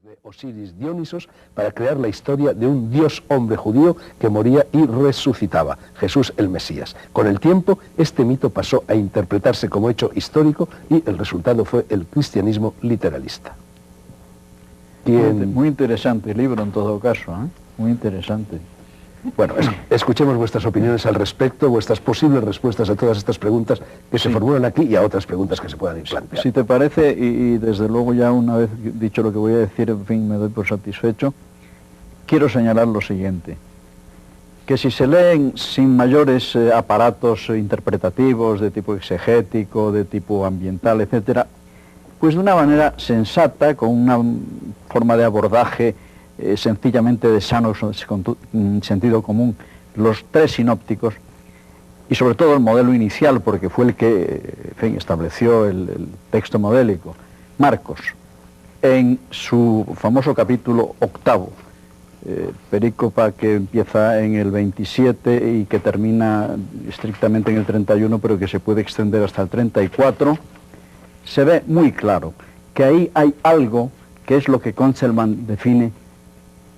de Osiris Dionisos para crear la historia de un dios hombre judío que moría y resucitaba, Jesús el Mesías. Con el tiempo, este mito pasó a interpretarse como hecho histórico y el resultado fue el cristianismo literalista. Muy interesante el libro en todo caso, ¿eh? Muy interesante. Bueno, escuchemos vuestras opiniones al respecto, vuestras posibles respuestas a todas estas preguntas que se formulan aquí y a otras preguntas que se puedan plantear. Si te parece, y desde luego ya una vez dicho lo que voy a decir, en fin, me doy por satisfecho, quiero señalar lo siguiente, que si se leen sin mayores aparatos interpretativos de tipo exegético, de tipo ambiental, etcétera, pues de una manera sensata, con una forma de abordaje sencillamente de sano sentido común, los tres sinópticos, y sobre todo el modelo inicial, porque fue el que, en fin, estableció el texto modélico, Marcos, en su famoso capítulo 8, perícopa que empieza en el 27 y que termina estrictamente en el 31, pero que se puede extender hasta el 34, se ve muy claro que ahí hay algo que es lo que Conselman define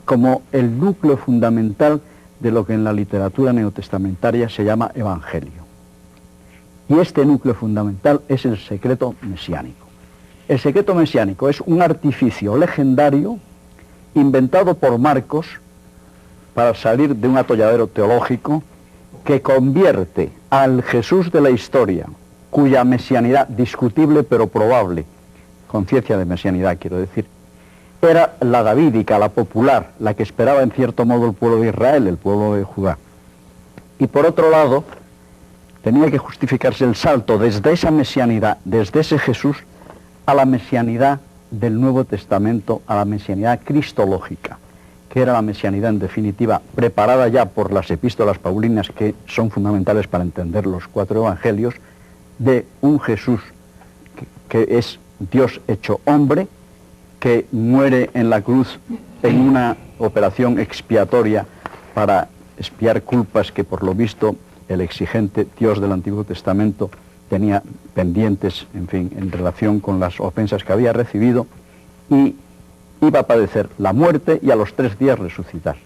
como el núcleo fundamental de lo que en la literatura neotestamentaria se llama evangelio. Y este núcleo fundamental es el secreto mesiánico. El secreto mesiánico es un artificio legendario inventado por Marcos para salir de un atolladero teológico que convierte al Jesús de la historia, cuya mesianidad discutible pero probable, conciencia de mesianidad quiero decir, era la davídica, la popular, la que esperaba en cierto modo el pueblo de Israel, el pueblo de Judá. Y por otro lado, tenía que justificarse el salto desde esa mesianidad, desde ese Jesús, a la mesianidad del Nuevo Testamento, a la mesianidad cristológica, que era la mesianidad en definitiva preparada ya por las epístolas paulinas, que son fundamentales para entender los 4 evangelios, de un Jesús que es Dios hecho hombre, que muere en la cruz en una operación expiatoria para expiar culpas que por lo visto el exigente Dios del Antiguo Testamento tenía pendientes, en fin, en relación con las ofensas que había recibido, y iba a padecer la muerte y a los 3 días resucitar.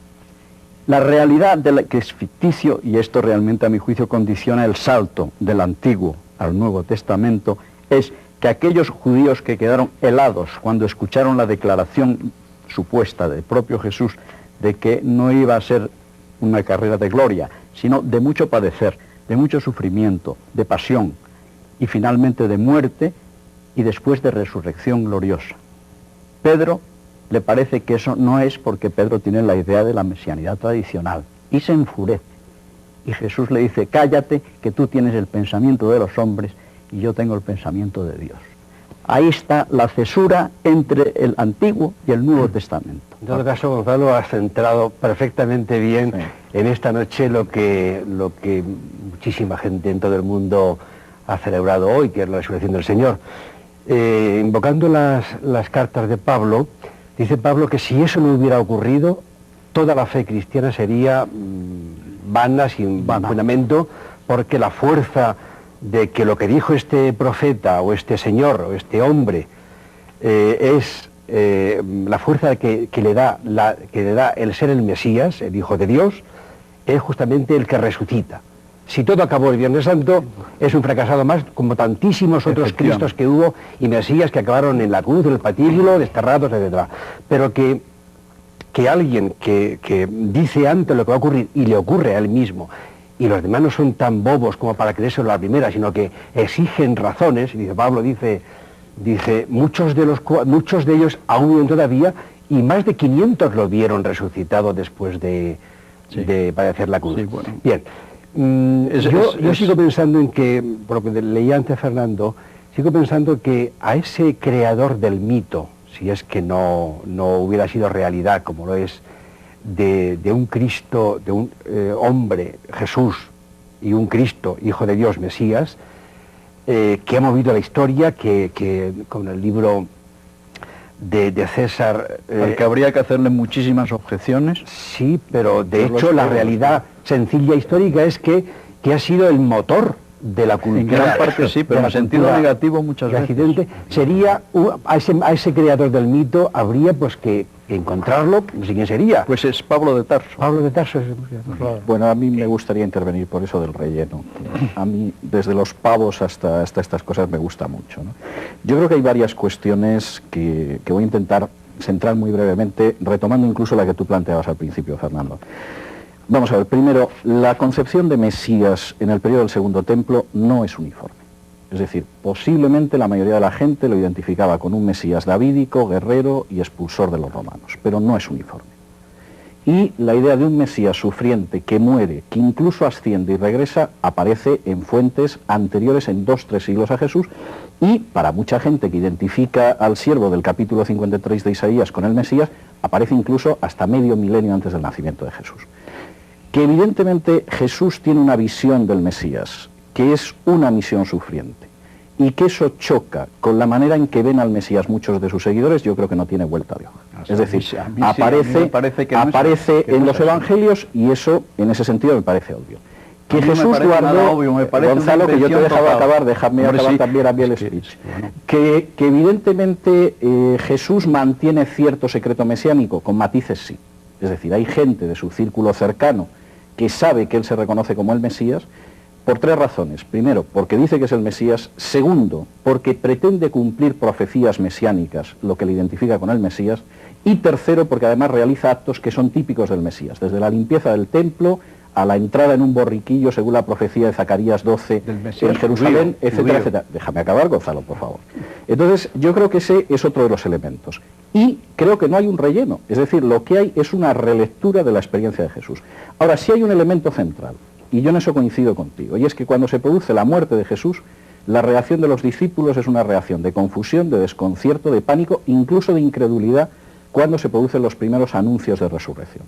La realidad que es ficticio, y esto realmente a mi juicio condiciona el salto del Antiguo al Nuevo Testamento, es que aquellos judíos que quedaron helados cuando escucharon la declaración supuesta del propio Jesús de que no iba a ser una carrera de gloria, sino de mucho padecer, de mucho sufrimiento, de pasión y finalmente de muerte y después de resurrección gloriosa. Pedro le parece que eso no es, porque Pedro tiene la idea de la mesianidad tradicional y se enfurece. Y Jesús le dice: cállate, que tú tienes el pensamiento de los hombres y yo tengo el pensamiento de Dios. Ahí está la cesura entre el Antiguo y el Nuevo Testamento. En todo caso, Gonzalo, has centrado perfectamente bien en esta noche lo que muchísima gente en todo el mundo ha celebrado hoy, que es la resurrección del Señor. Invocando las cartas de Pablo, dice Pablo que si eso no hubiera ocurrido, toda la fe cristiana sería vana, sin fundamento, porque la fuerza de que lo que dijo este profeta o este señor o este hombre es la fuerza que le da el ser el Mesías, el Hijo de Dios, es justamente el que resucita. Si todo acabó el Viernes Santo, es un fracasado más, como tantísimos otros Cristos que hubo y Mesías que acabaron en la cruz, en el patíbulo, desterrados, etc. Pero que alguien que dice antes lo que va a ocurrir y le ocurre a él mismo, y los demás no son tan bobos como para creérselo a la primera, sino que exigen razones, y dice Pablo, dice muchos de ellos aún viven todavía, y más de 500 lo vieron resucitado después de padecer la cruz. Sí, bueno. Bien, yo sigo pensando en que, por lo que leía antes Fernando, sigo pensando que a ese creador del mito, si es que no hubiera sido realidad como lo es, de un Cristo, de un hombre, Jesús, y un Cristo, Hijo de Dios, Mesías, que ha movido la historia, que con el libro de César... al que habría que hacerle muchísimas objeciones. Sí, pero de hecho la realidad sencilla histórica es que ha sido el motor de la cultura. En gran parte sí, pero en sentido negativo muchas veces. Sería, a ese creador del mito habría pues que encontrarlo, no sé quién sería. Pues es Pablo de Tarso. Pablo de Tarso es... Bueno, a mí me gustaría intervenir por eso del relleno. A mí, desde los pavos hasta estas cosas, me gusta mucho, ¿no? Yo creo que hay varias cuestiones que voy a intentar centrar muy brevemente, retomando incluso la que tú planteabas al principio, Fernando. Vamos a ver, primero, la concepción de Mesías en el periodo del Segundo Templo no es uniforme. Es decir, posiblemente la mayoría de la gente lo identificaba con un Mesías davídico, guerrero y expulsor de los romanos, pero no es uniforme. Y la idea de un Mesías sufriente que muere, que incluso asciende y regresa, aparece en fuentes anteriores en 2-3 siglos a Jesús, y para mucha gente que identifica al siervo del capítulo 53 de Isaías con el Mesías, aparece incluso hasta medio milenio antes del nacimiento de Jesús. Que evidentemente Jesús tiene una visión del Mesías, que es una misión sufriente, y que eso choca con la manera en que ven al Mesías muchos de sus seguidores, yo creo que no tiene vuelta de hoja. Es decir, aparece en los evangelios, y eso en ese sentido me parece obvio. Que Jesús guardó, Gonzalo, que yo te dejaba acabar, déjame acabar también a mí el speech, que evidentemente Jesús mantiene cierto secreto mesiánico, con matices sí. Es decir, hay gente de su círculo cercano que sabe que él se reconoce como el Mesías, por 3 razones. Primero, porque dice que es el Mesías. Segundo, porque pretende cumplir profecías mesiánicas, lo que le identifica con el Mesías. Y tercero, porque además realiza actos que son típicos del Mesías, desde la limpieza del templo a la entrada en un borriquillo, según la profecía de Zacarías 12, en Jerusalén, etcétera, etcétera. Déjame acabar, Gonzalo, por favor. Entonces, yo creo que ese es otro de los elementos. Y creo que no hay un relleno, es decir, lo que hay es una relectura de la experiencia de Jesús. Ahora, sí hay un elemento central, y yo en eso coincido contigo, y es que cuando se produce la muerte de Jesús, la reacción de los discípulos es una reacción de confusión, de desconcierto, de pánico, incluso de incredulidad, cuando se producen los primeros anuncios de resurrección.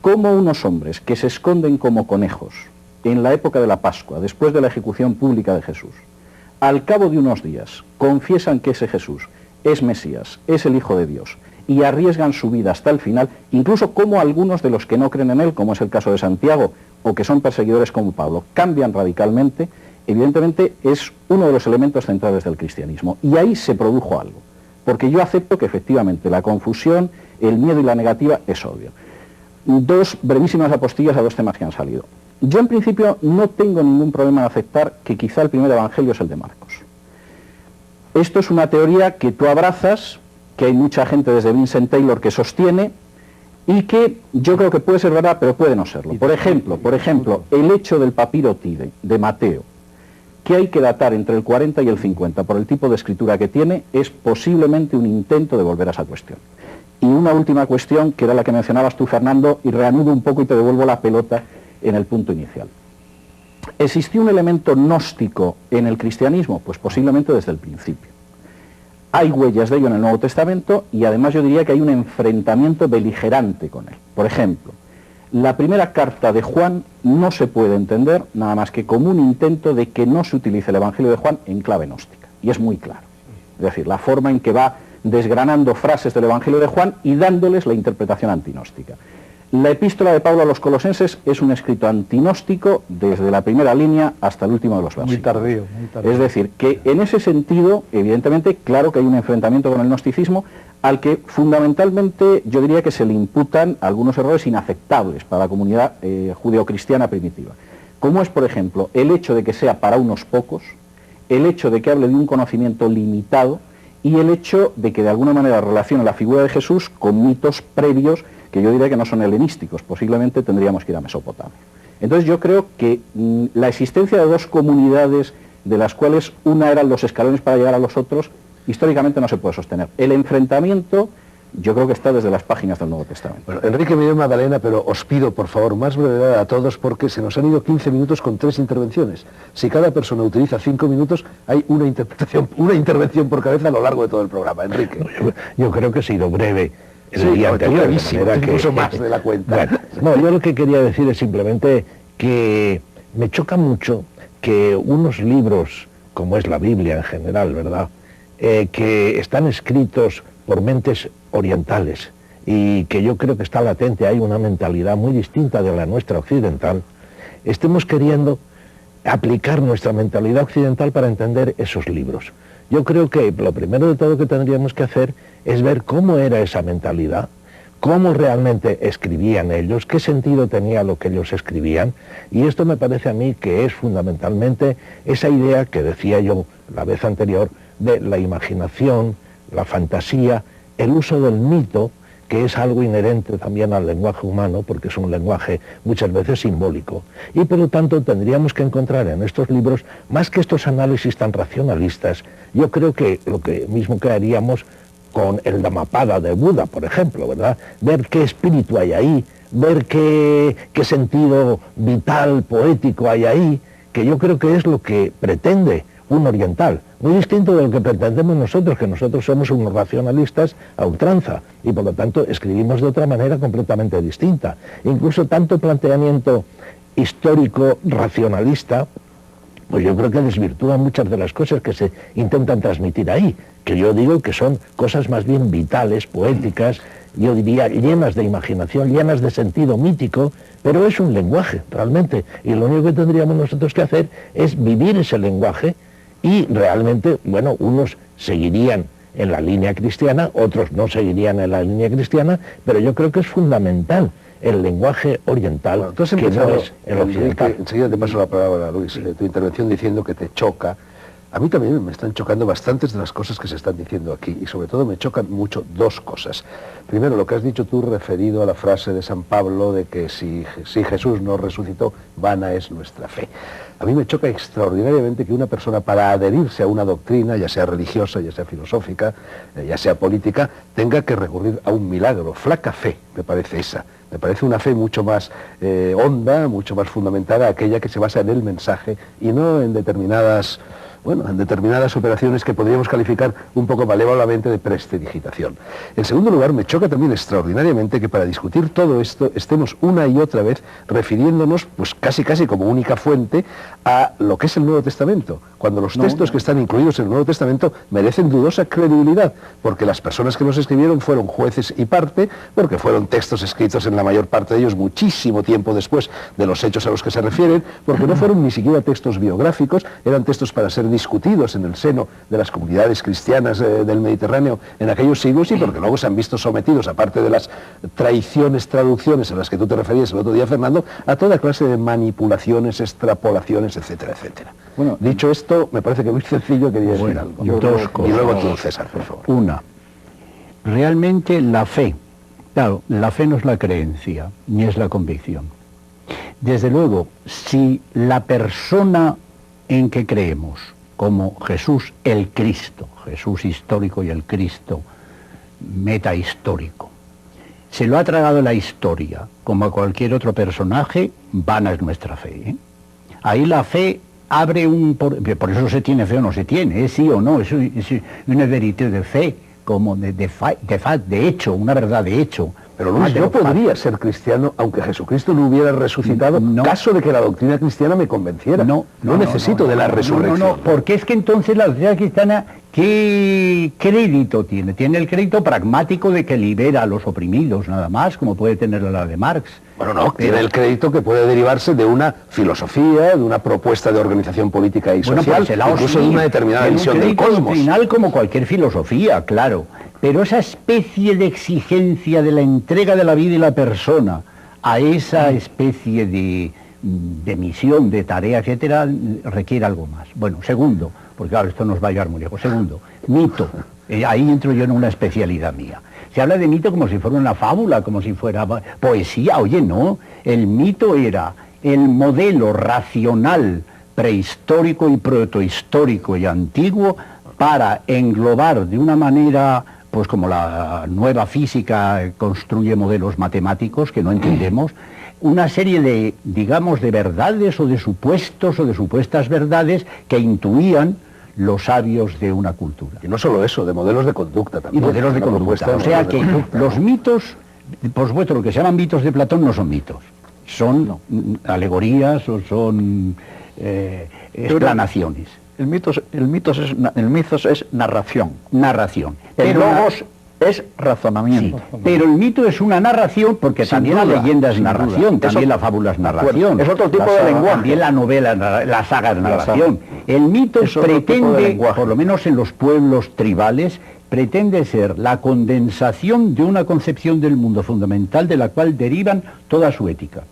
Como unos hombres que se esconden como conejos en la época de la Pascua, después de la ejecución pública de Jesús, al cabo de unos días confiesan que ese Jesús es Mesías, es el Hijo de Dios, y arriesgan su vida hasta el final, incluso como algunos de los que no creen en él, como es el caso de Santiago, o que son perseguidores como Pablo, cambian radicalmente, evidentemente es uno de los elementos centrales del cristianismo. Y ahí se produjo algo, porque yo acepto que efectivamente la confusión, el miedo y la negativa es obvio. 2 brevísimas apostillas a 2 temas que han salido. Yo en principio no tengo ningún problema en aceptar que quizá el primer evangelio es el de Marcos. Esto es una teoría que tú abrazas, que hay mucha gente desde Vincent Taylor que sostiene, y que yo creo que puede ser verdad, pero puede no serlo. Por ejemplo, el hecho del papiro Tide, de Mateo, que hay que datar entre el 40 y el 50 por el tipo de escritura que tiene, es posiblemente un intento de volver a esa cuestión. Y una última cuestión, que era la que mencionabas tú, Fernando, y reanudo un poco y te devuelvo la pelota en el punto inicial. ¿Existió un elemento gnóstico en el cristianismo? Pues posiblemente desde el principio. Hay huellas de ello en el Nuevo Testamento, y además yo diría que hay un enfrentamiento beligerante con él. Por ejemplo, la primera carta de Juan no se puede entender nada más que como un intento de que no se utilice el Evangelio de Juan en clave gnóstica, y es muy claro. Es decir, la forma en que va desgranando frases del Evangelio de Juan y dándoles la interpretación antinóstica. La epístola de Pablo a los Colosenses es un escrito antinóstico desde la primera línea hasta el último de los versículos. Muy tardío. Es decir, que en ese sentido, evidentemente, claro que hay un enfrentamiento con el gnosticismo, al que fundamentalmente yo diría que se le imputan algunos errores inaceptables para la comunidad judeocristiana primitiva. Como es, por ejemplo, el hecho de que sea para unos pocos, el hecho de que hable de un conocimiento limitado, y el hecho de que de alguna manera relacione la figura de Jesús con mitos previos que yo diría que no son helenísticos, posiblemente tendríamos que ir a Mesopotamia. Entonces yo creo que la existencia de 2 comunidades, de las cuales una eran los escalones para llegar a los otros, históricamente no se puede sostener. El enfrentamiento yo creo que está desde las páginas del Nuevo Testamento. Bueno, Enrique Miguel Magdalena, pero os pido por favor más brevedad a todos, porque se nos han ido 15 minutos con 3 intervenciones. Si cada persona utiliza 5 minutos, hay una intervención por cabeza a lo largo de todo el programa. Enrique. No, yo creo que he sido breve. Sí, brevísimo, incluso más de la cuenta. Bueno, no, yo lo que quería decir es simplemente que me choca mucho que unos libros, como es la Biblia en general, ¿verdad?, que están escritos por mentes orientales y que yo creo que está latente, hay una mentalidad muy distinta de la nuestra occidental, estemos queriendo aplicar nuestra mentalidad occidental para entender esos libros. Yo creo que lo primero de todo que tendríamos que hacer es ver cómo era esa mentalidad, cómo realmente escribían ellos, qué sentido tenía lo que ellos escribían, y esto me parece a mí que es fundamentalmente esa idea que decía yo la vez anterior de la imaginación, la fantasía, el uso del mito, que es algo inherente también al lenguaje humano, porque es un lenguaje muchas veces simbólico. Y por lo tanto tendríamos que encontrar en estos libros, más que estos análisis tan racionalistas, yo creo que lo que mismo que haríamos con el Dhammapada de Buda, por ejemplo, ¿verdad? Ver qué espíritu hay ahí, ver qué sentido vital, poético hay ahí, que yo creo que es lo que pretende un oriental, muy distinto de lo que pretendemos nosotros, que nosotros somos unos racionalistas a ultranza, y por lo tanto escribimos de otra manera completamente distinta. Incluso tanto planteamiento histórico racionalista, pues yo creo que desvirtúa muchas de las cosas que se intentan transmitir ahí, que yo digo que son cosas más bien vitales, poéticas, yo diría llenas de imaginación, llenas de sentido mítico, pero es un lenguaje realmente, y lo único que tendríamos nosotros que hacer es vivir ese lenguaje, y realmente, bueno, unos seguirían en la línea cristiana, otros no seguirían en la línea cristiana, pero yo creo que es fundamental el lenguaje oriental, bueno, que no es el occidental. Enseguida te paso la palabra, Luis, tu intervención diciendo que te choca. A mí también me están chocando bastantes de las cosas que se están diciendo aquí, y sobre todo me chocan mucho dos cosas. Primero, lo que has dicho tú referido a la frase de San Pablo de que si Jesús no resucitó, vana es nuestra fe. A mí me choca extraordinariamente que una persona, para adherirse a una doctrina, ya sea religiosa, ya sea filosófica, ya sea política, tenga que recurrir a un milagro. Flaca fe, me parece esa. Me parece una fe mucho más honda, mucho más fundamentada, aquella que se basa en el mensaje y no en determinadas operaciones que podríamos calificar un poco malévolamente de prestidigitación. En segundo lugar, me choca también extraordinariamente que para discutir todo esto estemos una y otra vez refiriéndonos, pues casi como única fuente, a lo que es el Nuevo Testamento, cuando los textos que están incluidos en el Nuevo Testamento merecen dudosa credibilidad, porque las personas que los escribieron fueron jueces y parte, porque fueron textos escritos en la mayor parte de ellos muchísimo tiempo después de los hechos a los que se refieren, porque no fueron ni siquiera textos biográficos, eran textos para ser discutidos en el seno de las comunidades cristianas del Mediterráneo en aquellos siglos, y porque luego se han visto sometidos, aparte de las traiciones, traducciones a las que tú te referías el otro día, Fernando, a toda clase de manipulaciones, extrapolaciones, etcétera, etcétera. Bueno, dicho esto, me parece que muy sencillo quería decir algo. Dos cosas. Y luego tú, César, por favor. Una, realmente la fe, claro, la fe no es la creencia, ni es la convicción. Desde luego, si la persona en que creemos, como Jesús el Cristo, Jesús histórico y el Cristo metahistórico, se lo ha tragado la historia, como a cualquier otro personaje, vana es nuestra fe, ¿eh? Ahí la fe abre por eso se tiene fe o no se tiene, es sí o no, es una verité de fe, como de hecho, una verdad de hecho. Pero Luis, yo podría ser cristiano aunque Jesucristo no hubiera resucitado, caso de que la doctrina cristiana me convenciera. No necesito de la resurrección. No, porque es que entonces la doctrina cristiana, ¿qué crédito tiene? Tiene el crédito pragmático de que libera a los oprimidos, nada más, como puede tener la de Marx. Bueno, no, tiene el crédito que puede derivarse de una filosofía, de una propuesta de organización política y social, incluso de una determinada visión del cosmos. Final como cualquier filosofía, claro. Pero esa especie de exigencia de la entrega de la vida y la persona a esa especie de misión, de tarea, etcétera, requiere algo más. Bueno, segundo, porque claro, esto nos va a llevar muy lejos. Segundo, mito. Ahí entro yo en una especialidad mía. Se habla de mito como si fuera una fábula, como si fuera poesía. Oye, no, el mito era el modelo racional, prehistórico y protohistórico y antiguo para englobar de una manera, pues como la nueva física construye modelos matemáticos que no entendemos, una serie de, digamos, de verdades o de supuestos o de supuestas verdades que intuían los sabios de una cultura. Y no solo eso, de modelos de conducta también. Y modelos de conducta. O sea que los mitos, por supuesto, lo que se llaman mitos de Platón no son mitos. Son alegorías o son explanaciones. El mito es narración. Narración. El logos Es razonamiento. Sí, pero el mito es una narración, porque Sin también duda, la leyenda es sin narración, duda. también Eso- la fábula es narración. Es otro tipo La de saga, lenguaje. También la novela, la saga es La narración. saga. El mito Es otro tipo de pretende, lenguaje. por lo menos en los pueblos tribales, pretende ser la condensación de una concepción del mundo fundamental de la cual derivan toda su ética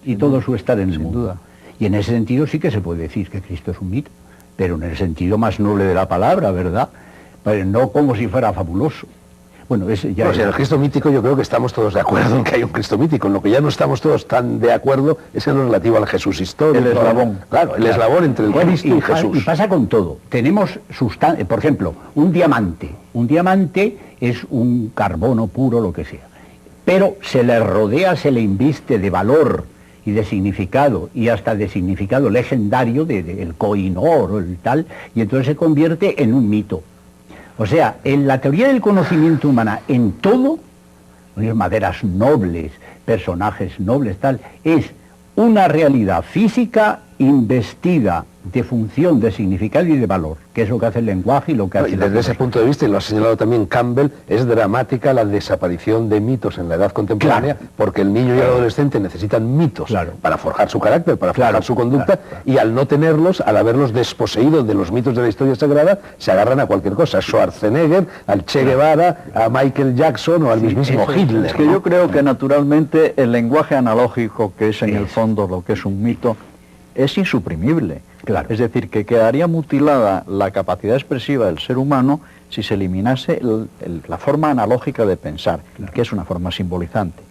y todo su estar en el Sin mundo. duda. Y en ese sentido sí que se puede decir que Cristo es un mito, pero en el sentido más noble de la palabra, ¿verdad? Pero no como si fuera fabuloso. Bueno, ese ya No, si en el Cristo mítico yo creo que estamos todos de acuerdo en que hay un Cristo mítico. En lo que ya no estamos todos tan de acuerdo es en lo relativo al Jesús histórico. El eslabón. Claro, el eslabón entre el Bueno, Cristo y Jesús. Y pasa con todo. Tenemos por ejemplo, un diamante. Un diamante es un carbono puro, lo que sea. Pero se le rodea, se le inviste de valor y de significado, y hasta de significado legendario, el coinor o el tal, y entonces se convierte en un mito. O sea, en la teoría del conocimiento humana, en todo, maderas nobles, personajes nobles, tal, es una realidad física investida de función, de significado y de valor, que es lo que hace el lenguaje y lo que hace Y la desde ese filosofía. punto de vista, y lo ha señalado también Campbell, es dramática la desaparición de mitos en la edad contemporánea, Claro. porque el niño y el adolescente necesitan mitos Claro. para forjar su carácter, para forjar Claro, su conducta, claro. y al no tenerlos, al haberlos desposeído de los mitos de la historia sagrada, se agarran a cualquier cosa, a Schwarzenegger, al Che Guevara, a Michael Jackson o al mismísimo eso es. Hitler. Es que ¿no? yo creo que naturalmente el lenguaje analógico, que es en el fondo lo que es un mito, es insuprimible. Claro. Es decir, que quedaría mutilada la capacidad expresiva del ser humano si se eliminase la forma analógica de pensar, que es una forma simbolizante.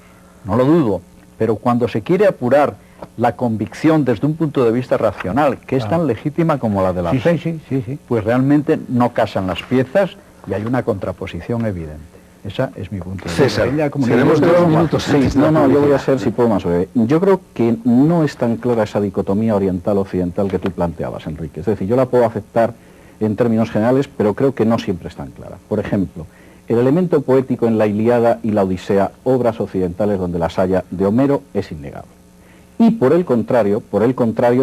No lo dudo, pero cuando se quiere apurar la convicción desde un punto de vista racional, que es tan legítima como la de la fe, Sí. pues realmente no casan las piezas y hay una contraposición evidente. Esa es mi punto de vista. César, Ella como tenemos niño, 2 minutos. Sí, no, yo voy a ser, si puedo, más breve. Yo creo que no es tan clara esa dicotomía oriental-occidental que tú planteabas, Enrique. Es decir, yo la puedo aceptar en términos generales, pero creo que no siempre es tan clara. Por ejemplo, el elemento poético en la Ilíada y la Odisea, obras occidentales donde las haya, de Homero, es innegable. Y por el contrario,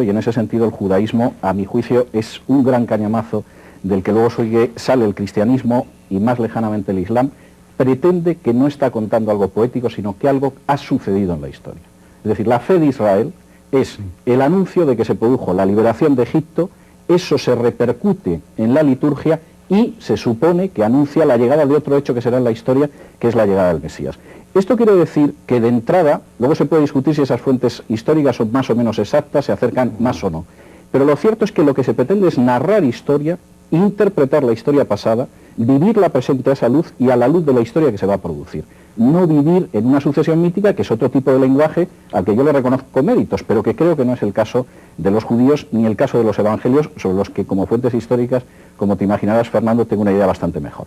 y en ese sentido el judaísmo, a mi juicio, es un gran cañamazo del que luego sale el cristianismo y más lejanamente el islam, pretende que no está contando algo poético, sino que algo ha sucedido en la historia. Es decir, la fe de Israel es el anuncio de que se produjo la liberación de Egipto, eso se repercute en la liturgia y se supone que anuncia la llegada de otro hecho que será en la historia, que es la llegada del Mesías. Esto quiere decir que de entrada, luego se puede discutir si esas fuentes históricas son más o menos exactas, se acercan más o no, pero lo cierto es que lo que se pretende es narrar historia, interpretar la historia pasada, vivir la presente a esa luz y a la luz de la historia que se va a producir. No vivir en una sucesión mítica, que es otro tipo de lenguaje al que yo le reconozco méritos, pero que creo que no es el caso de los judíos ni el caso de los evangelios, sobre los que como fuentes históricas, como te imaginarás, Fernando, tengo una idea bastante mejor.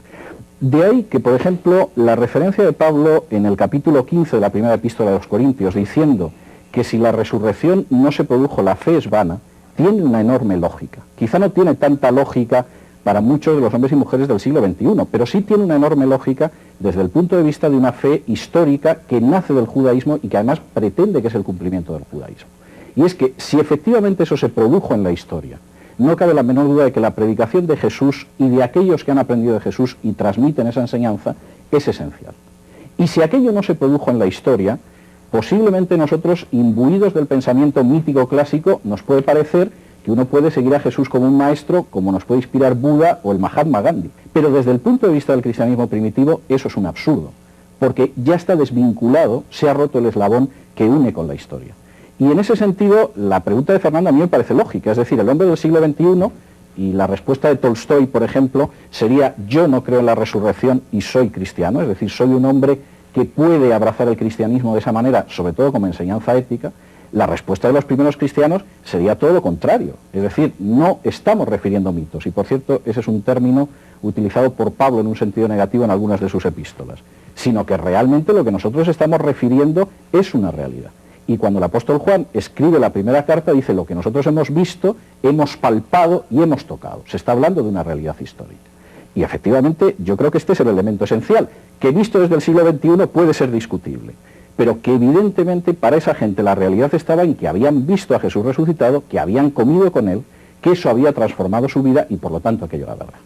De ahí que, por ejemplo, la referencia de Pablo en el capítulo 15 de la primera epístola de los Corintios, diciendo que si la resurrección no se produjo, la fe es vana, tiene una enorme lógica. Quizá no tiene tanta lógica para muchos de los hombres y mujeres del siglo XXI, pero sí tiene una enorme lógica desde el punto de vista de una fe histórica que nace del judaísmo y que además pretende que es el cumplimiento del judaísmo. Y es que si efectivamente eso se produjo en la historia, no cabe la menor duda de que la predicación de Jesús y de aquellos que han aprendido de Jesús y transmiten esa enseñanza es esencial. Y si aquello no se produjo en la historia, posiblemente nosotros, imbuidos del pensamiento mítico clásico, nos puede parecer que uno puede seguir a Jesús como un maestro, como nos puede inspirar Buda o el Mahatma Gandhi. Pero desde el punto de vista del cristianismo primitivo, eso es un absurdo, porque ya está desvinculado, se ha roto el eslabón que une con la historia. Y en ese sentido, la pregunta de Fernando a mí me parece lógica, es decir, el hombre del siglo XXI, y la respuesta de Tolstoy, por ejemplo, sería: yo no creo en la resurrección y soy cristiano, es decir, soy un hombre que puede abrazar el cristianismo de esa manera, sobre todo como enseñanza ética. La respuesta de los primeros cristianos sería todo lo contrario, es decir, no estamos refiriendo mitos, y por cierto, ese es un término utilizado por Pablo en un sentido negativo en algunas de sus epístolas, sino que realmente lo que nosotros estamos refiriendo es una realidad. Y cuando el apóstol Juan escribe la primera carta, dice: lo que nosotros hemos visto, hemos palpado y hemos tocado. Se está hablando de una realidad histórica. Y efectivamente, yo creo que este es el elemento esencial, que visto desde el siglo XXI puede ser discutible, pero que evidentemente para esa gente la realidad estaba en que habían visto a Jesús resucitado, que habían comido con él, que eso había transformado su vida y por lo tanto aquello era verdad.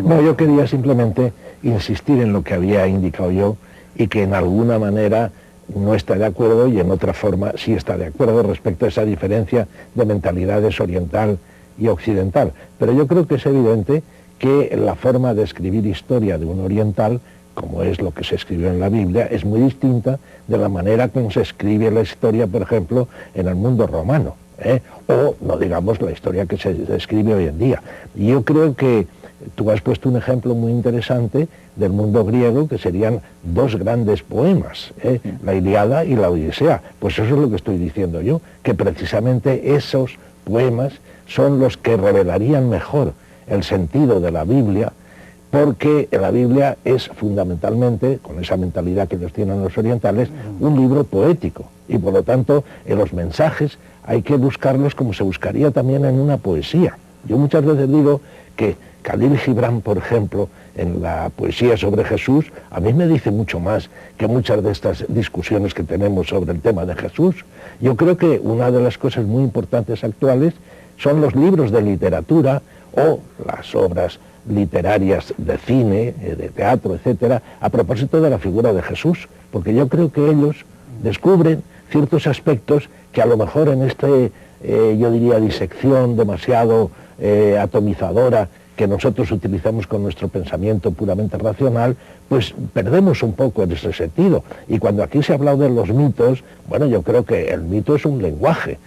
No, yo quería simplemente insistir en lo que había indicado yo y que en alguna manera no está de acuerdo y en otra forma sí está de acuerdo respecto a esa diferencia de mentalidades oriental y occidental. Pero yo creo que es evidente que la forma de escribir historia de un oriental, como es lo que se escribió en la Biblia, es muy distinta de la manera como se escribe la historia, por ejemplo, en el mundo romano, o no digamos la historia que se escribe hoy en día. Y yo creo que tú has puesto un ejemplo muy interesante del mundo griego, que serían dos grandes poemas, la Ilíada y la Odisea. Pues eso es lo que estoy diciendo yo, que precisamente esos poemas son los que revelarían mejor el sentido de la Biblia, porque la Biblia es fundamentalmente, con esa mentalidad que ellos tienen los orientales, un libro poético, y por lo tanto en los mensajes hay que buscarlos como se buscaría también en una poesía. Yo muchas veces digo que Khalil Gibran, por ejemplo, en la poesía sobre Jesús, a mí me dice mucho más que muchas de estas discusiones que tenemos sobre el tema de Jesús. Yo creo que una de las cosas muy importantes actuales son los libros de literatura o las obras literarias de cine, de teatro, etcétera, a propósito de la figura de Jesús, porque yo creo que ellos descubren ciertos aspectos que a lo mejor en yo diría, disección demasiado atomizadora que nosotros utilizamos con nuestro pensamiento puramente racional, pues perdemos un poco en ese sentido. Y cuando aquí se ha hablado de los mitos, bueno, yo creo que el mito es un lenguaje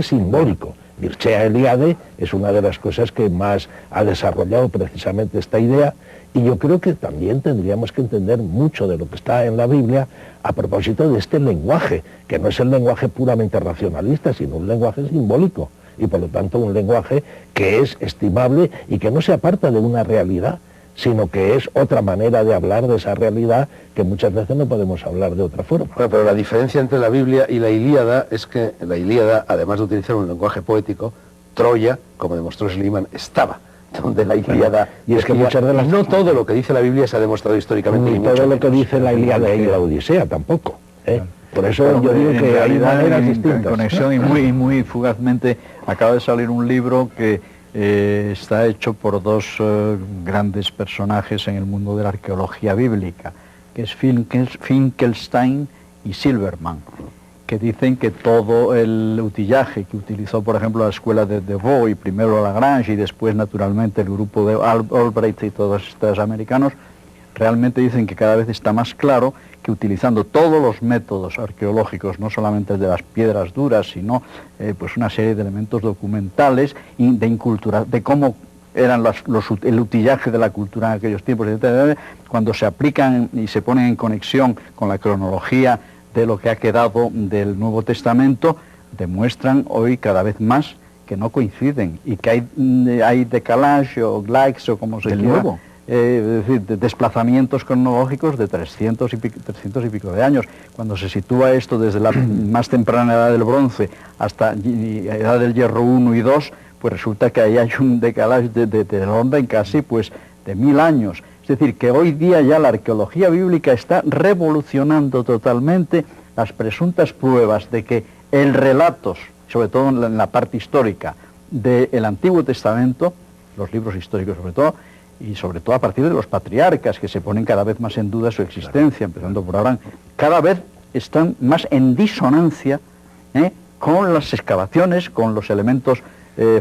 simbólico. Mircea Eliade es una de las cosas que más ha desarrollado precisamente esta idea, y yo creo que también tendríamos que entender mucho de lo que está en la Biblia a propósito de este lenguaje, que no es el lenguaje puramente racionalista, sino un lenguaje simbólico, y por lo tanto un lenguaje que es estimable y que no se aparta de una realidad, sino que es otra manera de hablar de esa realidad que muchas veces no podemos hablar de otra forma. Bueno, pero la diferencia entre la Biblia y la Ilíada es que la Ilíada, además de utilizar un lenguaje poético, Troya, como demostró Schliemann, estaba donde la Ilíada... Y es que muchas de las... No todo lo que dice la Biblia se ha demostrado históricamente. Ni todo lo que dice la Ilíada y la Odisea tampoco. Por eso yo digo que hay maneras distintas. En conexión y muy fugazmente acaba de salir un libro que está hecho por dos grandes personajes en el mundo de la arqueología bíblica, que es Finkelstein y Silverman, que dicen que todo el utillaje que utilizó, por ejemplo, la escuela de Devaux y primero Lagrange y después, naturalmente, el grupo de Albright y todos estos americanos, realmente dicen que cada vez está más claro que utilizando todos los métodos arqueológicos, no solamente el de las piedras duras, sino pues una serie de elementos documentales y de cómo eran el utillaje de la cultura en aquellos tiempos, etc., cuando se aplican y se ponen en conexión con la cronología de lo que ha quedado del Nuevo Testamento, demuestran hoy cada vez más que no coinciden y que hay decalage o lags o como se llama. Es decir, desplazamientos cronológicos de 300 y pico de años. Cuando se sitúa esto desde la más temprana edad del bronce hasta la edad del hierro 1 y 2, pues resulta que ahí hay un decalaje del orden casi pues de 1000 años. Es decir, que hoy día ya la arqueología bíblica está revolucionando totalmente las presuntas pruebas de que el relato, sobre todo en la parte histórica, del Antiguo Testamento, los libros históricos sobre todo, y sobre todo a partir de los patriarcas, que se ponen cada vez más en duda su existencia, empezando por Abraham, cada vez están más en disonancia con las excavaciones, con los elementos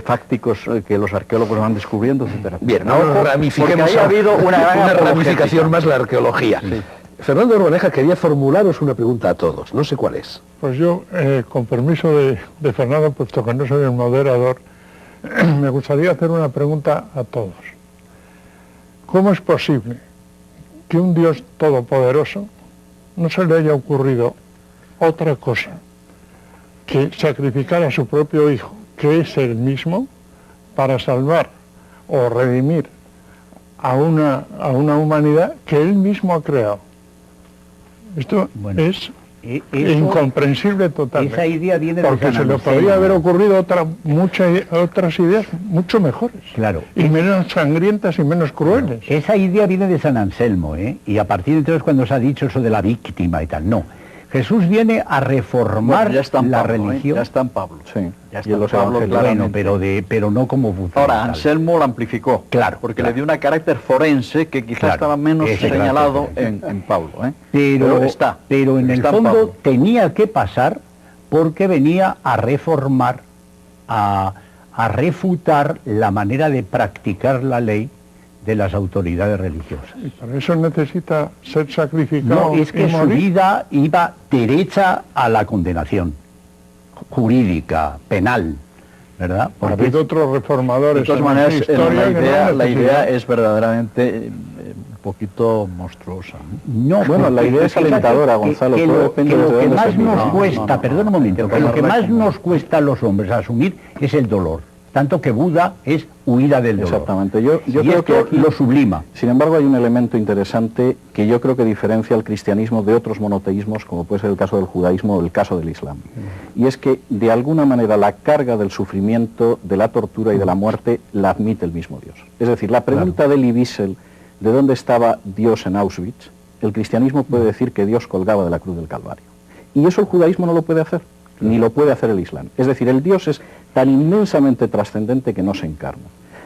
fácticos que los arqueólogos van descubriendo, etc. Bien, ahora ramifiquemos ha habido una ramificación más la arqueología. Sí. Fernando Urbaneja quería formularos una pregunta a todos, no sé cuál es. Pues yo, con permiso de Fernando, puesto que no soy el moderador, me gustaría hacer una pregunta a todos. ¿Cómo es posible que un Dios todopoderoso no se le haya ocurrido otra cosa que sacrificar a su propio Hijo, que es el mismo, para salvar o redimir a una humanidad que Él mismo ha creado? Esto es incomprensible totalmente. Esa idea viene de porque se le podría haber ocurrido otras ideas mucho mejores, claro, y menos sangrientas y menos crueles. Esa idea viene de San Anselmo, y a partir de entonces cuando se ha dicho eso de la víctima y tal, no. Jesús viene a reformar Bueno, ya está en la Pablo, religión. ya está en Pablo. Sí, Ya está y en los en Pablo, evangelios. Bueno, pero no como funcional. Ahora, Anselmo lo amplificó, Claro, porque claro. le dio un carácter forense que quizás Claro, estaba menos ese señalado carácter en Pablo. Pero está. Pero en el Está en fondo Pablo. tenía que pasar porque venía a reformar, a refutar la manera de practicar la ley de las autoridades religiosas. Y para eso necesita ser sacrificado No, es que y su morir. vida iba derecha a la condenación jurídica, penal, ¿verdad? Ha Porque habido otros De reformadores todas en maneras, esta historia que no la idea necesitan. es verdaderamente un poquito monstruosa. no, Bueno, la idea es fíjate alentadora, Gonzalo, que todo lo, depende que de lo que dónde más se mire. nos No, cuesta, perdón un momento, que lo que más nos cuesta a los hombres asumir es el dolor. Tanto que Buda es huida del dolor. Exactamente. Yo Y creo que esto aquí, lo sublima. sin embargo, hay un elemento interesante que yo creo que diferencia al cristianismo de otros monoteísmos, como puede ser el caso del judaísmo o el caso del islam. Y es que, de alguna manera, la carga del sufrimiento, de la tortura y de la muerte la admite el mismo Dios. Es decir, la pregunta de Elie Wiesel, ¿de dónde estaba Dios en Auschwitz? El cristianismo puede decir que Dios colgaba de la cruz del Calvario. Y eso el judaísmo no lo puede hacer, ni lo puede hacer el islam. Es decir, el Dios es tan inmensamente trascendente que no se encarna.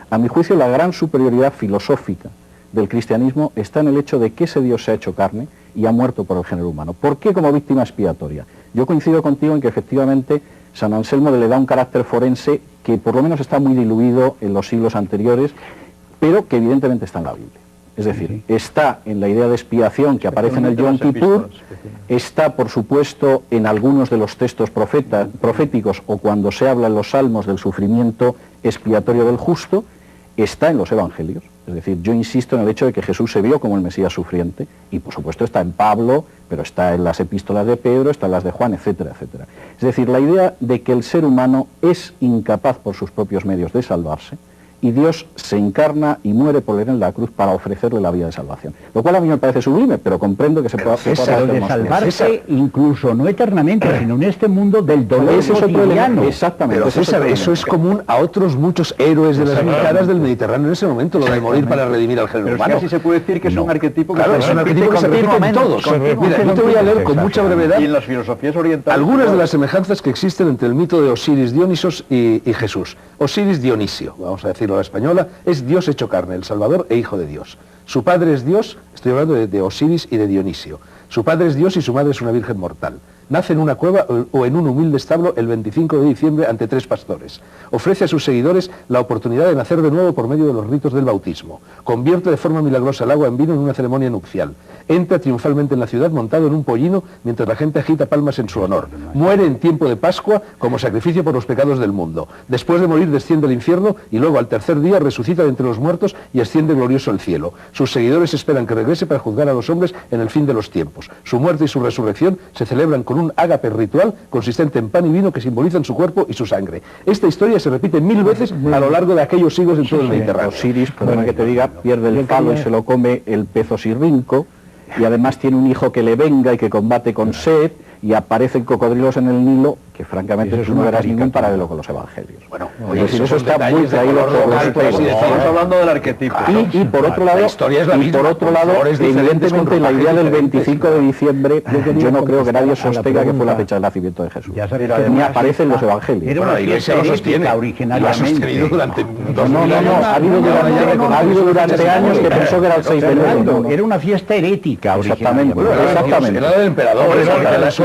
A mi juicio, la gran superioridad filosófica del cristianismo está en el hecho de que ese Dios se ha hecho carne y ha muerto por el género humano. ¿Por qué como víctima expiatoria? Yo coincido contigo en que efectivamente San Anselmo le da un carácter forense que por lo menos está muy diluido en los siglos anteriores, pero que evidentemente está en la Biblia. Es decir, está en la idea de expiación que aparece en el Yom Kippur, está, por supuesto, en algunos de los textos proféticos o cuando se habla en los salmos del sufrimiento expiatorio del justo, está en los evangelios. Es decir, yo insisto en el hecho de que Jesús se vio como el Mesías sufriente y, por supuesto, está en Pablo, pero está en las epístolas de Pedro, está en las de Juan, etcétera, etcétera. Es decir, la idea de que el ser humano es incapaz por sus propios medios de salvarse, y Dios se encarna y muere por él en la cruz para ofrecerle la vía de salvación. Lo cual a mí me parece sublime, pero comprendo que se pueda hacer Pero de salvarse incluso no eternamente, sino en este mundo del dolor Ese es otro elemento. cotidiano. Exactamente. Pero ese es César, otro eso es elemento. común a otros muchos héroes de las caras del Mediterráneo en ese momento, lo de morir para redimir al género Pero humano. casi se puede decir que es un arquetipo que Claro, es un arquetipo que se repite en todos. Mira, yo te voy a leer con mucha brevedad Y en las filosofías orientales... algunas de las semejanzas que existen entre el mito de Osiris Dionisos y Jesús. Osiris Dionisio, vamos a decirlo a la española, es Dios hecho carne, el Salvador e Hijo de Dios. Su padre es Dios, estoy hablando de Osiris y de Dionisio. Su padre es Dios y su madre es una virgen mortal. Nace en una cueva o en un humilde establo el 25 de diciembre ante 3 pastores. Ofrece a sus seguidores la oportunidad de nacer de nuevo por medio de los ritos del bautismo. Convierte de forma milagrosa el agua en vino en una ceremonia nupcial. Entra triunfalmente en la ciudad montado en un pollino mientras la gente agita palmas en su honor. Muere en tiempo de Pascua como sacrificio por los pecados del mundo. Después de morir desciende al infierno y luego al tercer día resucita de entre los muertos y asciende glorioso al cielo. Sus seguidores esperan que regrese para juzgar a los hombres en el fin de los tiempos. Su muerte y su resurrección se celebran con un ágape ritual consistente en pan y vino que simbolizan su cuerpo y su sangre. Esta historia se repite 1000 veces a lo largo de aquellos siglos en todo el Mediterráneo. Osiris, perdona que te diga, pierde el falo y se lo come el pez osirrinco, y además tiene un hijo que le venga y que combate con Set, y aparecen cocodrilos en el Nilo, que francamente tú no verás ningún paralelo con los evangelios. Bueno, Es decir, eso está muy traído por los Estamos hablando del arquetipo. y por otro lado, La historia es la misma, por otro con lado, flores diferentes, evidentemente con la idea del ropajes 25 de diciembre, yo no creo que nadie contestar a la sostenga que fue la pregunta. fecha del nacimiento de Jesús. Ya sabes Ni que además aparece en los evangelios. Era Bueno, una la Iglesia fiesta lo sostiene. herética Lo ha originariamente. sostenido durante No, 2000 no, años. ha habido durante años que pensó que era el 6 de enero. Fernando, era una fiesta herética Exactamente. originariamente. Exactamente. Era del emperador.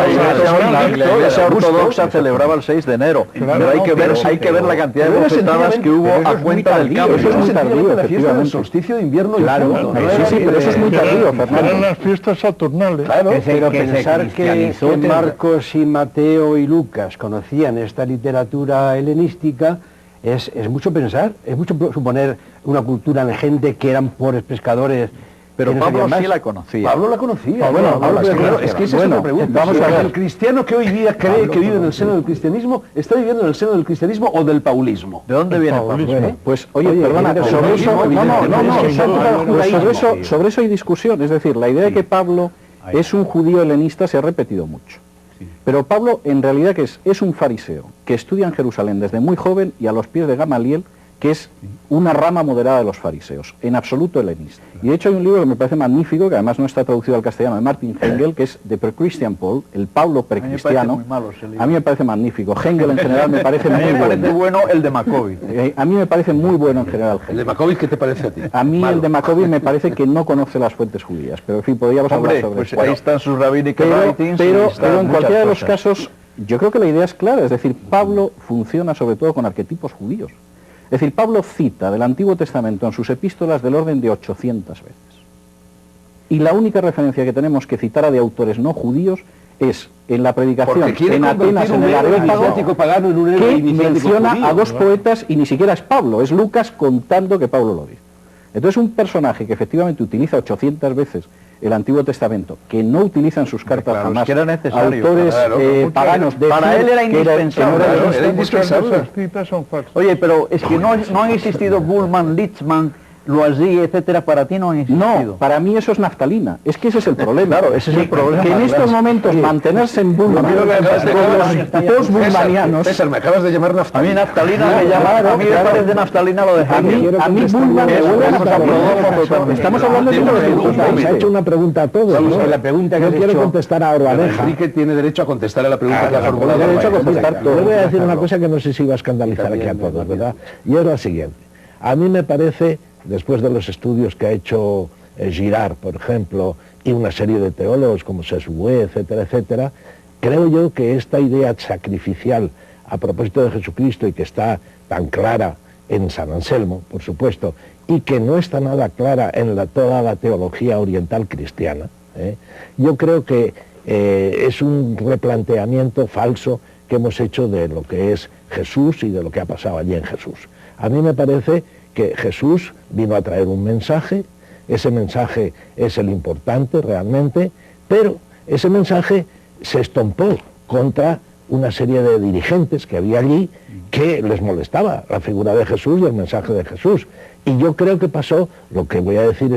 La Iglesia ortodoxa celebraba el 6 de enero. Pero hay que ver la cantidad de Pero era bofetadas que hubo sencillamente- a pero eso es cuenta muy del tardío, cambio. eso es muy tardío, tardío, la fiesta del efectivamente. solsticio de invierno. Claro, y punto, ¿no? Sí, sí, pero eso es muy tardío, Fernando. Eran las fiestas saturnales. Claro, Pero que se pensar que cristianizó, Marcos y Mateo y Lucas conocían esta literatura helenística es mucho pensar, es mucho suponer una cultura de gente que eran pobres pescadores. Pero que no Pablo sabían sí más. la conocía. Pablo la conocía. Pablo la Claro, conocía. es que esa Bueno, es la pregunta. vamos a ver. ¿El cristiano que hoy día cree que vive en el seno del cristianismo está viviendo en el seno del cristianismo o del paulismo? ¿De dónde viene Pablo? Paulismo. Pues oye, perdona, viene del sobre eso, judaísmo, pues sobre eso hay discusión. Es decir, la idea de que Pablo es un judío helenista se ha repetido mucho. Pero Pablo en realidad que es un fariseo que estudia en Jerusalén desde muy joven y a los pies de Gamaliel, que es una rama moderada de los fariseos, en absoluto helenista. Y de hecho hay un libro que me parece magnífico, que además no está traducido al castellano, de Martin Hengel, que es The Pre-Christian Paul, el Pablo precristiano. A mí me parece magnífico. Hengel en general me parece muy bueno. A mí me parece bueno el de Maccabi. A mí me parece muy bueno en general Hengel. ¿El de Maccabi qué te parece a ti? A mí el de Maccabi me parece que no conoce las fuentes judías, pero en fin, podríamos hablar sobre pues eso. ahí están sus rabbinic writings. Pero en cualquiera de los casos, yo creo que la idea es clara, es decir, Pablo funciona sobre todo con arquetipos judíos. Es decir, Pablo cita del Antiguo Testamento en sus epístolas del orden de 800 veces. Y la única referencia que tenemos que citar de autores no judíos es en la predicación en Atenas, en el Areópago, que menciona a dos poetas y ni siquiera es Pablo, es Lucas contando que Pablo lo dice. Entonces un personaje que efectivamente utiliza 800 veces el Antiguo Testamento, que no utiliza en sus cartas jamás que era necesario, autores paganos de para él era indispensable. Muchas de esas citas son falsas. Oye, pero es que no han existido Bullman, Litzman, Loisy, etcétera, para ti no han existido. No, para mí eso es naftalina. Es que ese es el problema. Claro, ese es el problema. Que en estos momentos mantenerse en Bullman con los post-bullmanianos... César, me acabas de llamar naftalina. A mí naftalina me llama, a mí después de naftalina lo de Hegel. A mí Bullman me huele a... Estamos hablando de 1920. Se ha hecho una pregunta a todos, ¿no? La pregunta que yo quiero contestar a Orbaneja. Enrique tiene derecho a contestar a la pregunta que ha formulado. Tiene derecho a contestar todo. Yo voy a decir una cosa que no sé si va a escandalizar aquí a todos, ¿verdad? Y es la siguiente. A mí me parece, después de los estudios que ha hecho Girard, por ejemplo, y una serie de teólogos como Sesbue, etcétera, etcétera, creo yo que esta idea sacrificial a propósito de Jesucristo y que está tan clara en San Anselmo, por supuesto, y que no está nada clara en toda la teología oriental cristiana, yo creo que es un replanteamiento falso que hemos hecho de lo que es Jesús y de lo que ha pasado allí en Jesús. A mí me parece que Jesús vino a traer un mensaje, ese mensaje es el importante realmente, pero ese mensaje se estompó contra una serie de dirigentes que había allí que les molestaba la figura de Jesús y el mensaje de Jesús. Y yo creo que pasó lo que voy a decir,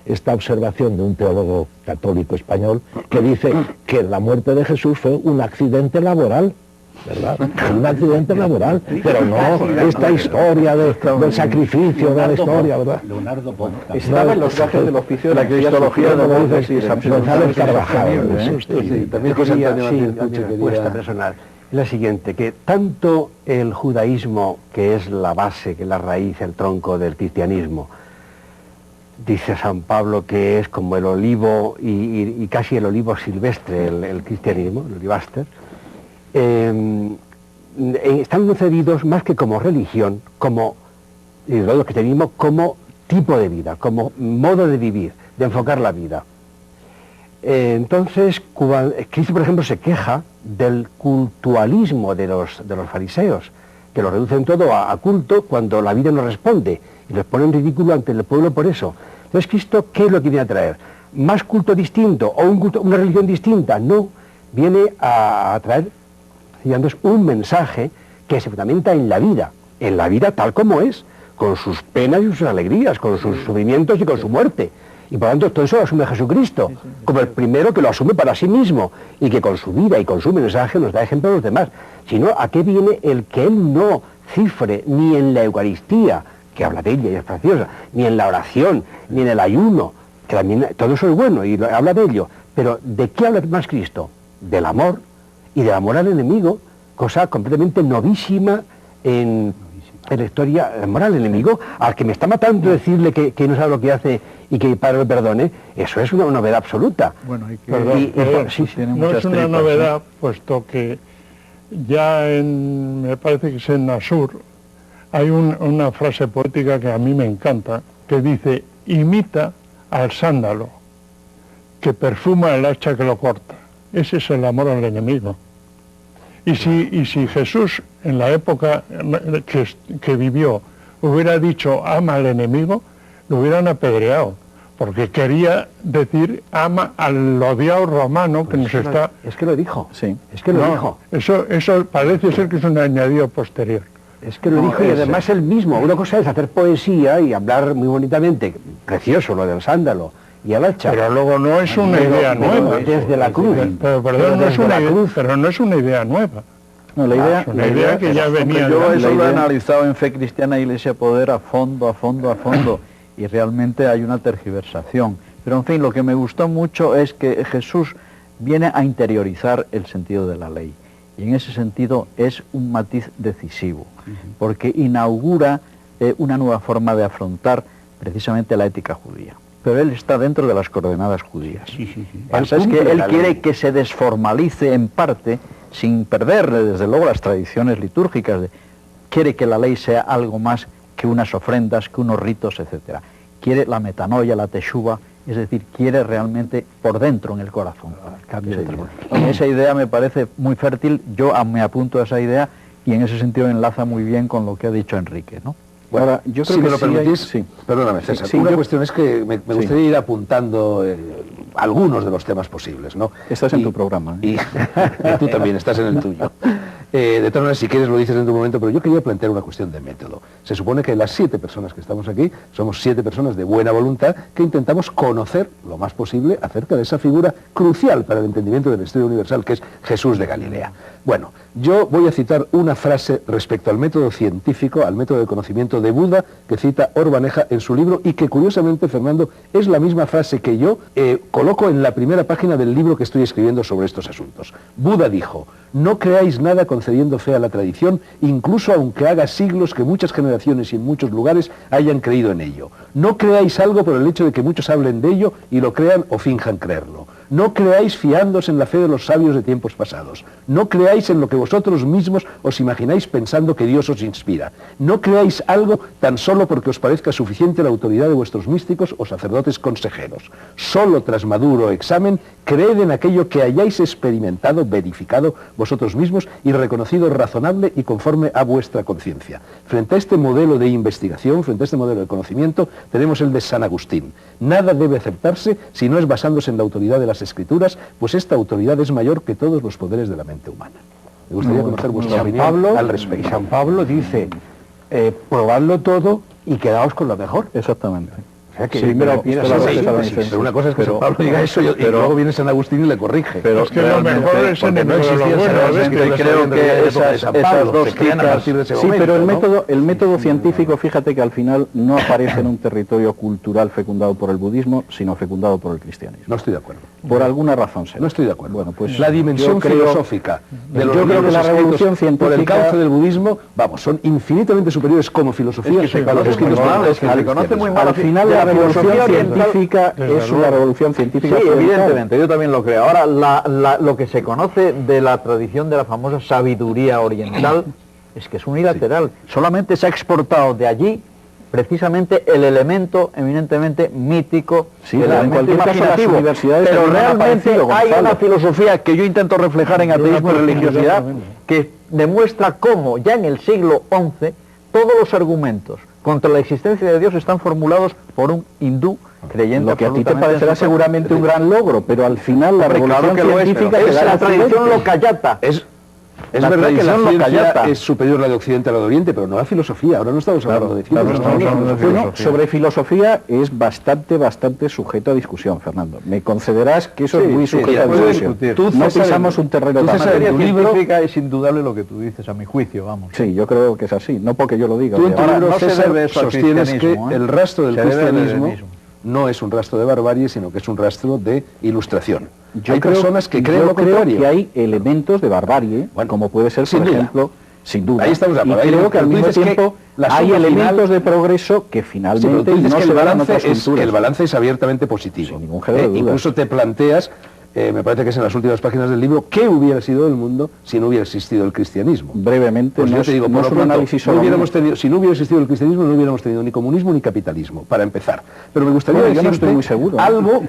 esta observación de un teólogo católico español que dice que la muerte de Jesús fue un accidente laboral, ¿verdad? Un accidente laboral, pero no esta historia del sacrificio, de la historia, ¿verdad? Leonardo Ponta. Estaba en los gajes del oficio de La cristología de González Carvajal. También José Antonio Martínez Puche una respuesta quería... personal. La siguiente, que tanto el judaísmo, que es la base, que es la raíz, el tronco del cristianismo, dice San Pablo que es como el olivo y casi el olivo silvestre, el cristianismo, el olivaster, están concebidos más que como religión, como el cristianismo, como tipo de vida, como modo de vivir, de enfocar la vida. Entonces, Cristo, por ejemplo, se queja del cultualismo de los fariseos, que lo reducen todo a culto cuando la vida no responde, y los pone en ridículo ante el pueblo por eso. Entonces, Cristo, ¿qué es lo que viene a traer? ¿Más culto distinto o una religión distinta? No, viene a traer, digamos, un mensaje que se fundamenta en la vida tal como es, con sus penas y sus alegrías, con sus sufrimientos y con su muerte. Y por lo tanto todo eso lo asume Jesucristo, como el primero que lo asume para sí mismo, y que con su vida y con su mensaje nos da ejemplo a los demás. Sino, ¿a qué viene el que él no cifre ni en la Eucaristía, que habla de ella y es preciosa, ni en la oración, ni en el ayuno, que también todo eso es bueno y habla de ello, pero ¿de qué habla más Cristo? Del amor, y del amor al enemigo, cosa completamente novísima en la historia, el amor al enemigo, al que me está matando, decirle que no sabe lo que hace y que Padre lo perdone, eso es una novedad absoluta. Bueno, no es una novedad, puesto que ya me parece que es en Nasur, hay una frase poética que a mí me encanta, que dice: imita al sándalo, que perfuma el hacha que lo corta. Ese es el amor al enemigo. Y si Jesús, en la época que vivió, hubiera dicho ama al enemigo, lo hubieran apedreado, porque quería decir ama al odiado romano que nos está... Es que lo dijo, sí. Es que lo dijo. Eso parece ser que es un añadido posterior. Es que lo dijo, y además él mismo. Una cosa es hacer poesía y hablar muy bonitamente, precioso lo del sándalo y el hacha. Pero luego no es una idea nueva. Desde la cruz. Pero no es una idea nueva. No, la idea que ya venía de yo antes. eso lo he analizado en Fe Cristiana e Iglesia Poder a fondo, y realmente hay una tergiversación. Pero en fin, lo que me gustó mucho es que Jesús viene a interiorizar el sentido de la ley. Y en ese sentido es un matiz decisivo, porque inaugura una nueva forma de afrontar precisamente la ética judía. Pero él está dentro de las coordenadas judías. Pasa es que él quiere que se desformalice en parte, sin perderle desde luego las tradiciones litúrgicas. Quiere que la ley sea algo más que unas ofrendas, que unos ritos, etc. Quiere la metanoia, la teshuva, es decir, quiere realmente por dentro, en el corazón. Esa idea me parece muy fértil, yo me apunto a esa idea y en ese sentido enlaza muy bien con lo que ha dicho Enrique, ¿no? Bueno, ahora, yo creo si que me lo permitís, perdóname, César, una cuestión es que me gustaría ir apuntando algunos de los temas posibles, ¿no? Estás en tu programa, ¿eh? Y tú también estás en el tuyo. De todas maneras, si quieres lo dices en tu momento, pero yo quería plantear una cuestión de método. Se supone que las 7 personas que estamos aquí somos 7 personas de buena voluntad que intentamos conocer lo más posible acerca de esa figura crucial para el entendimiento de la historia universal, que es Jesús de Galilea. Bueno, yo voy a citar una frase respecto al método científico, al método de conocimiento de Buda, que cita Orbaneja en su libro, y que curiosamente, Fernando, es la misma frase que yo coloco en la primera página del libro que estoy escribiendo sobre estos asuntos. Buda dijo: no creáis nada concediendo fe a la tradición, incluso aunque haga siglos que muchas generaciones y en muchos lugares hayan creído en ello. No creáis algo por el hecho de que muchos hablen de ello y lo crean o finjan creerlo. No creáis fiándoos en la fe de los sabios de tiempos pasados. No creáis en lo que vosotros mismos os imagináis pensando que Dios os inspira. No creáis algo tan solo porque os parezca suficiente la autoridad de vuestros místicos o sacerdotes consejeros. Solo tras maduro examen, creed en aquello que hayáis experimentado, verificado vosotros mismos y reconocido razonable y conforme a vuestra conciencia. Frente a este modelo de investigación, frente a este modelo de conocimiento, tenemos el de San Agustín. Nada debe aceptarse si no es basándose en la autoridad de las Escrituras, pues esta autoridad es mayor que todos los poderes de la mente humana. Me gustaría conocer vuestra opinión al respecto. Y San Pablo dice, probadlo todo y quedaos con lo mejor. Exactamente. O sea que pero una cosa es que San Pablo diga eso y luego viene San Agustín y le corrige. Pero es que lo mejor es en el creo que esas dos citas... Sí, pero el método científico, fíjate que al final no aparece en un territorio cultural fecundado por el budismo, sino fecundado por el cristianismo. No estoy de acuerdo. Por alguna razón será. No estoy de acuerdo. Bueno, pues la dimensión filosófica de los libros la revolución científica por el cauce del budismo, vamos, son infinitamente superiores como filosofía a los escritos al final la revolución científica es una revolución científica. Sí, evidentemente, yo también lo creo. Ahora, lo que se conoce de la tradición de la famosa sabiduría oriental es que es unilateral. Solamente se ha exportado de allí precisamente el elemento eminentemente mítico, el elemento imaginativo, pero realmente hay una filosofía que yo intento reflejar en ateísmo y religiosidad que demuestra cómo ya en el siglo XI todos los argumentos contra la existencia de Dios están formulados por un hindú creyente. Lo que a ti te parecerá seguramente un gran logro, pero al final la revolución científica es la tradición locayata. Es verdad que la ciencia es superior a la de Occidente a la de Oriente, pero no la filosofía. Ahora no estamos hablando de ciencia. Sobre filosofía es bastante sujeto a discusión, Fernando. Me concederás que eso es muy sujeto a discusión. No pisamos un terreno tan amplio. En tu libro es indudable lo que tú dices, a mi juicio, vamos. Sí, yo creo que es así, no porque yo lo diga. Tú en tu libro, César, sostienes que el rastro del cristianismo no es un rastro de barbarie, sino que es un rastro de ilustración. Hay personas que creen lo contrario. Que hay elementos de barbarie, como puede ser, por ejemplo, sin duda. Ahí estamos de acuerdo. Y creo que al mismo tiempo hay elementos de progreso que finalmente no se dan en otras culturas. El balance es abiertamente positivo. Sin ningún género de dudas. Incluso te planteas, me parece que es en las últimas páginas del libro, ¿qué hubiera sido el mundo si no hubiera existido el cristianismo? Brevemente, pues yo te digo, por lo pronto, si no hubiera existido el cristianismo, no hubiéramos tenido ni comunismo ni capitalismo, para empezar. Pero me gustaría decirte, yo no estoy muy seguro, algo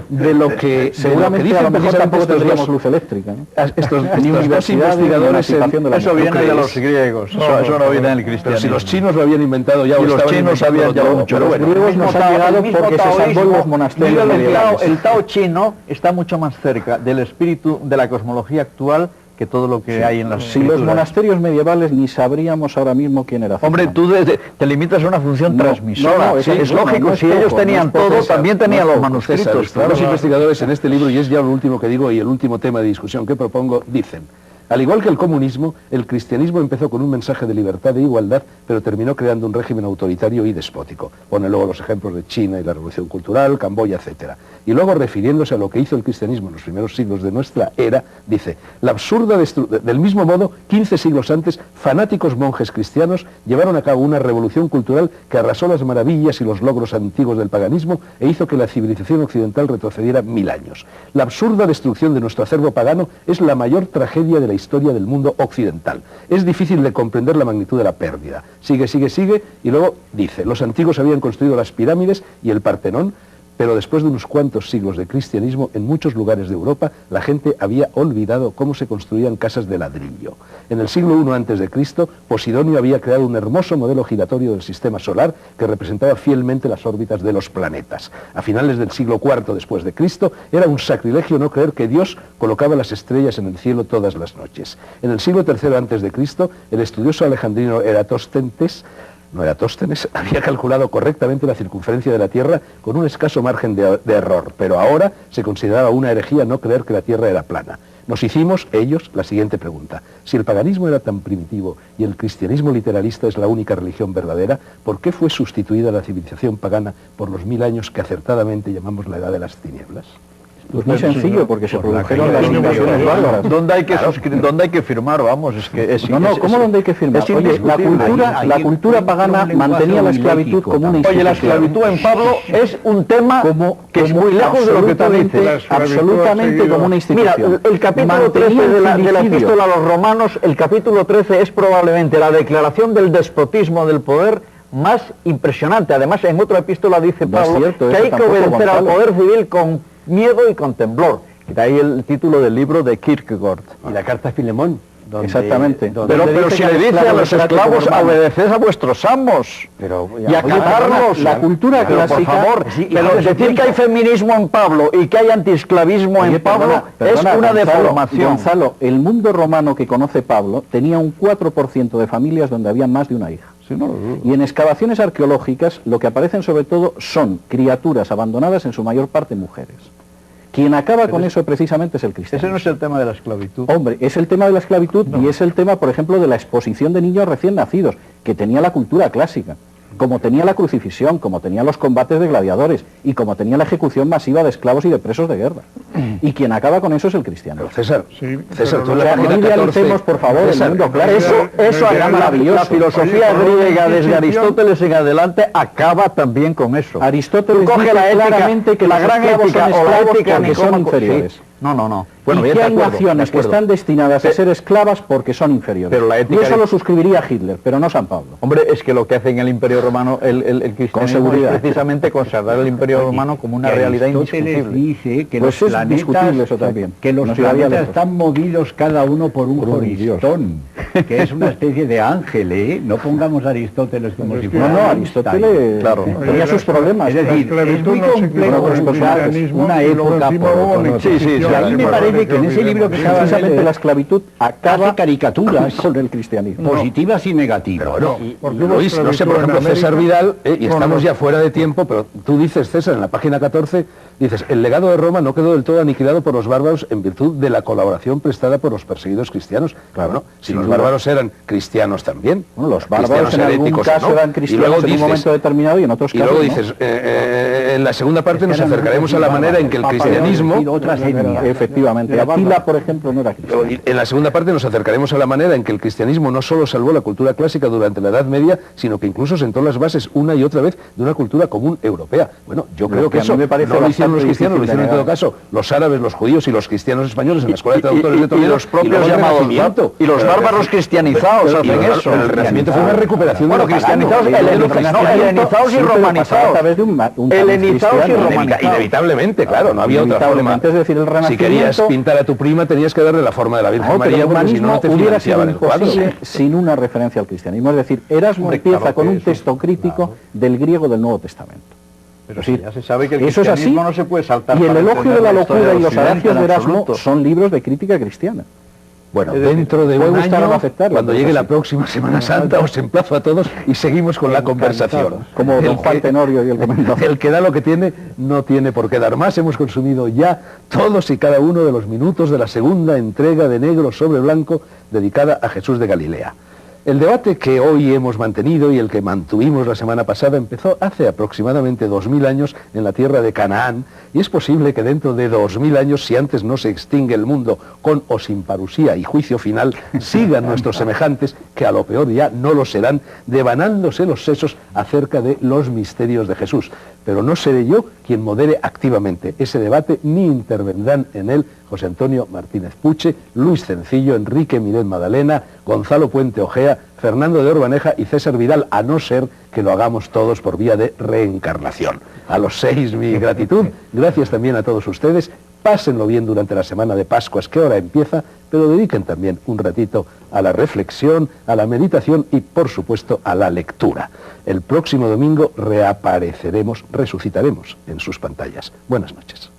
de lo que seguramente dicen a lo mejor tampoco tendríamos dos, luz eléctrica, ¿no? estos dos investigadores, eso viene de los griegos, eso no viene del cristianismo. Pero si los chinos lo habían inventado ya, y los chinos habían ya mucho. Los griegos nos han llegado porque se salvó en los monasterios medievales. El Tao chino está mucho más cerca del espíritu de la cosmología actual que todo lo que hay en las Si los monasterios medievales ni sabríamos ahora mismo quién era. Hombre, tú te limitas a una función transmisora. Es lógico, si ellos tenían todo, también tenían los manuscritos. Los investigadores en este libro, y es ya lo último que digo y el último tema de discusión que propongo, dicen: Al igual que el comunismo, el cristianismo empezó con un mensaje de libertad e igualdad, pero terminó creando un régimen autoritario y despótico. Pone luego los ejemplos de China y la Revolución Cultural, Camboya, etc. Y luego, refiriéndose a lo que hizo el cristianismo en los primeros siglos de nuestra era, dice, la absurda del mismo modo, 15 siglos antes, fanáticos monjes cristianos llevaron a cabo una revolución cultural que arrasó las maravillas y los logros antiguos del paganismo e hizo que la civilización occidental retrocediera 1000 años. La absurda destrucción de nuestro acervo pagano es la mayor tragedia de la historia del mundo occidental. Es difícil de comprender la magnitud de la pérdida. Sigue, y luego dice, los antiguos habían construido las pirámides y el Partenón, pero después de unos cuantos siglos de cristianismo, en muchos lugares de Europa, la gente había olvidado cómo se construían casas de ladrillo. En el siglo I a.C., Posidonio había creado un hermoso modelo giratorio del sistema solar que representaba fielmente las órbitas de los planetas. A finales del siglo IV después de Cristo, era un sacrilegio no creer que Dios colocaba las estrellas en el cielo todas las noches. En el siglo III a.C., el estudioso alejandrino Eratóstenes había calculado correctamente la circunferencia de la Tierra con un escaso margen de error, pero ahora se consideraba una herejía no creer que la Tierra era plana. Nos hicimos, ellos, la siguiente pregunta. Si el paganismo era tan primitivo y el cristianismo literalista es la única religión verdadera, ¿por qué fue sustituida la civilización pagana por los 1000 años que acertadamente llamamos la Edad de las Tinieblas? Pues muy sencillo, porque se produjeron las invasiones bárbaras. ¿Dónde hay que firmar? Vamos, es que es... ¿Cómo dónde hay que firmar? Oye, la cultura pagana mantenía la esclavitud como una institución. Oye, la esclavitud en Pablo es un tema que es muy lejos de lo que tú dices. Absolutamente como una institución. Mira, el capítulo 13 de la epístola a los romanos, el capítulo 13 es probablemente la declaración del despotismo del poder más impresionante. Además, en otra epístola dice Pablo que hay que obedecer al poder civil con miedo y con temblor. De ahí el título del libro de Kierkegaard. Y la carta a Filemón. Exactamente. Pero si le dice a los esclavos, obedeced a vuestros amos y acatarlos. La cultura clásica... Por favor, pero decir que hay feminismo en Pablo y que hay antiesclavismo en Pablo es una deformación. Gonzalo, el mundo romano que conoce Pablo tenía un 4% de familias donde había más de una hija. Sí, no, y en excavaciones arqueológicas lo que aparecen sobre todo son criaturas abandonadas, en su mayor parte mujeres. Quien acaba con eso precisamente es el cristianismo. Ese no es el tema de la esclavitud. Hombre, es el tema de la esclavitud y es el tema, por ejemplo, de la exposición de niños recién nacidos, que tenía la cultura clásica, como tenía la crucifixión, como tenía los combates de gladiadores y como tenía la ejecución masiva de esclavos y de presos de guerra. Y quien acaba con eso es el cristiano. César, tú no idealicemos, por favor, el mundo clásico. Eso es maravilloso. La filosofía griega desde Aristóteles en adelante acaba también con eso. Aristóteles dice claramente que la gran ética o la ética que son inferiores. No. Bueno, y que hay naciones que están destinadas a ser esclavas porque son inferiores. Pero la ética y eso lo suscribiría Hitler, pero no San Pablo. Hombre, es que lo que hace en el Imperio Romano el cristianismo es precisamente consagrar el Imperio Romano como una realidad indiscutible. Dice que pues los es discutible eso también. Que los planetas están movidos cada uno por un horistón, que es una especie de ángel, ¿eh? No pongamos a Aristóteles como si fuera... No, Aristóteles claro, tenía sus problemas. Es decir, es muy complejo una época por... Sí. A mí me parece que en ese libro que acaba de leer, la esclavitud acaba caricaturas con el cristianismo. Positivas y negativas. Pero bueno, Luis, no sé, por ejemplo, César Vidal, y estamos ya fuera de tiempo, pero tú dices, César, en la página 14, dices, el legado de Roma no quedó del todo aniquilado por los bárbaros en virtud de la colaboración prestada por los perseguidos cristianos. Claro, ¿no? Si los bárbaros eran cristianos también. Bueno, los bárbaros en algún caso eran cristianos en un momento determinado y en otros casos y luego dices, en la segunda parte nos acercaremos a la manera en que el cristianismo... Efectivamente, Atila, por ejemplo, no era cristiano. En la segunda parte nos acercaremos a la manera en que el cristianismo no solo salvó la cultura clásica durante la Edad Media, sino que incluso sentó las bases una y otra vez de una cultura común europea. Bueno, yo creo que eso no lo hicieron los cristianos, lo hicieron en todo caso los árabes, los judíos y los cristianos españoles en la Escuela de Traductores de Toledo. Y los propios llamados y los bárbaros cristianizados hacen eso. El Renacimiento fue una recuperación de los cristianizados, helenizados y romanizados. Helenizados y romanizados. Inevitablemente, claro, no había otra forma. Es decir, el Renacimiento... Si querías pintar a tu prima tenías que darle la forma de la Virgen María, porque si no, no te financiaban el cuadro. Sin una referencia al cristianismo. Es decir, Erasmo empieza con un texto crítico del griego del Nuevo Testamento. Pero sí, ya se sabe que el cristianismo no se puede saltar. Y el elogio de la locura y los adagios de Erasmo son libros de crítica cristiana. Bueno, dentro de un año, cuando llegue la próxima Semana Santa, os emplazo a todos y seguimos con la conversación. Como don Juan Tenorio y el comendador. El que da lo que tiene, no tiene por qué dar más. Hemos consumido ya todos y cada uno de los minutos de la segunda entrega de Negro sobre Blanco, dedicada a Jesús de Galilea. El debate que hoy hemos mantenido y el que mantuvimos la semana pasada empezó hace aproximadamente 2000 años en la tierra de Canaán, y es posible que dentro de 2000 años, si antes no se extingue el mundo con o sin parusía y juicio final, sigan nuestros semejantes, que a lo peor ya no lo serán, devanándose los sesos acerca de los misterios de Jesús. Pero no seré yo quien modere activamente ese debate, ni intervendrán en él José Antonio Martínez Puche, Luis Cencillo, Enrique Miret Madalena, Gonzalo Puente Ojea, Fernando de Orbaneja y César Vidal, a no ser que lo hagamos todos por vía de reencarnación. A los 6 mi gratitud, gracias también a todos ustedes, pásenlo bien durante la semana de Pascuas, que ahora empieza, pero dediquen también un ratito a la reflexión, a la meditación y, por supuesto, a la lectura. El próximo domingo reapareceremos, resucitaremos en sus pantallas. Buenas noches.